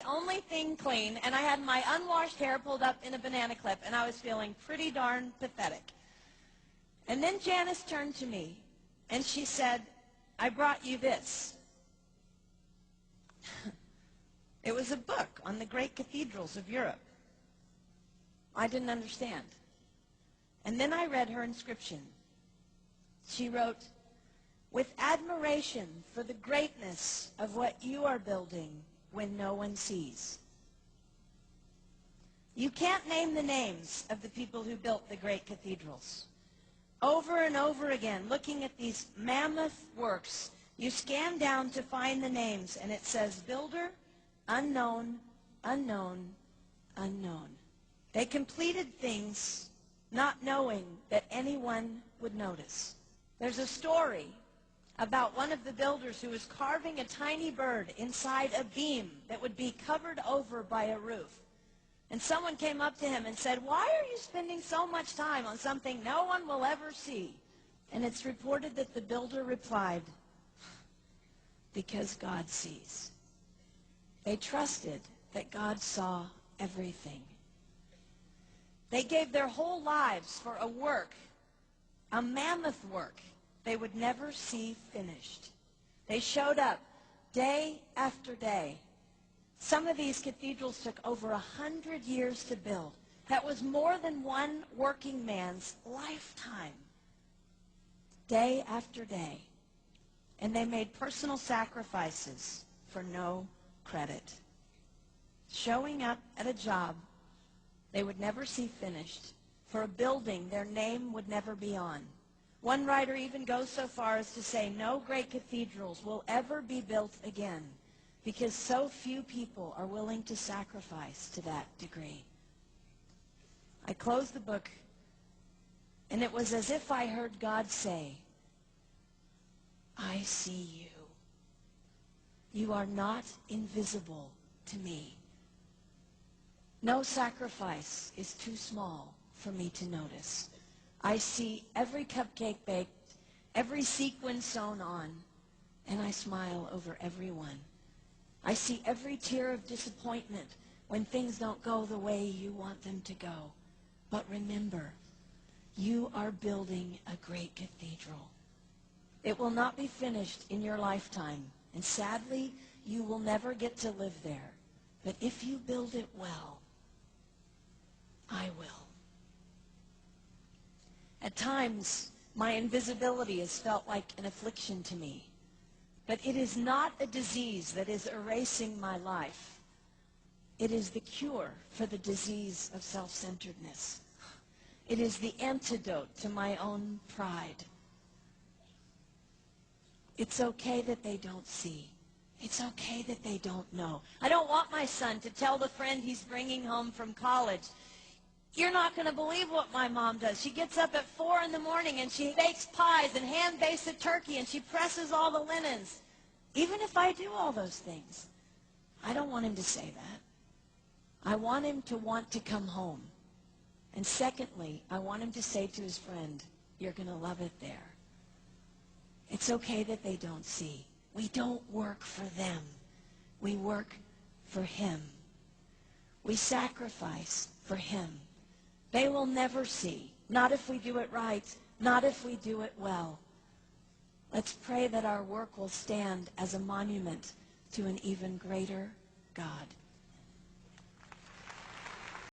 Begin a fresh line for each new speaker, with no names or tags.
only thing clean, and I had my unwashed hair pulled up in a banana clip, and I was feeling pretty darn pathetic. And then Janice turned to me, and she said, "I brought you this." It was a book on the great cathedrals of Europe. I didn't understand. And then I read her inscription. She wrote, "With admiration for the greatness of what you are building when no one sees." You can't name the names of the people who built the great cathedrals. Over and over again, looking at these mammoth works, you scan down to find the names, and it says, builder, unknown, unknown, unknown. They completed things not knowing that anyone would notice. There's a story about one of the builders who was carving a tiny bird inside a beam that would be covered over by a roof. And someone came up to him and said, "Why are you spending so much time on something no one will ever see?" And it's reported that the builder replied, "Because God sees." They trusted that God saw everything. They gave their whole lives for a work, a mammoth work, they would never see finished. They showed up day after day. Some of these cathedrals took over 100 years to build. That was more than one working man's lifetime. Day after day. And they made personal sacrifices for no credit. Showing up at a job they would never see finished, for a building their name would never be on. One writer even goes so far as to say no great cathedrals will ever be built again because so few people are willing to sacrifice to that degree. I closed the book, and it was as if I heard God say, "I see you. You are not invisible to me. No sacrifice is too small for me to notice. I see every cupcake baked, every sequin sewn on, and I smile over every one. I see every tear of disappointment when things don't go the way you want them to go. But remember, you are building a great cathedral. It will not be finished in your lifetime, and sadly, you will never get to live there. But if you build it well, I will." At times, my invisibility has felt like an affliction to me. But it is not a disease that is erasing my life. It is the cure for the disease of self-centeredness. It is the antidote to my own pride. It's okay that they don't see. It's okay that they don't know. I don't want my son to tell the friend he's bringing home from college, "You're not going to believe what my mom does. She gets up at 4 in the morning and she bakes pies and hand-bakes a turkey and she presses all the linens." Even if I do all those things, I don't want him to say that. I want him to want to come home. And secondly, I want him to say to his friend, "You're going to love it there." It's okay that they don't see. We don't work for them. We work for him. We sacrifice for him. They will never see, not if we do it right, not if we do it well. Let's pray that our work will stand as a monument to an even greater God.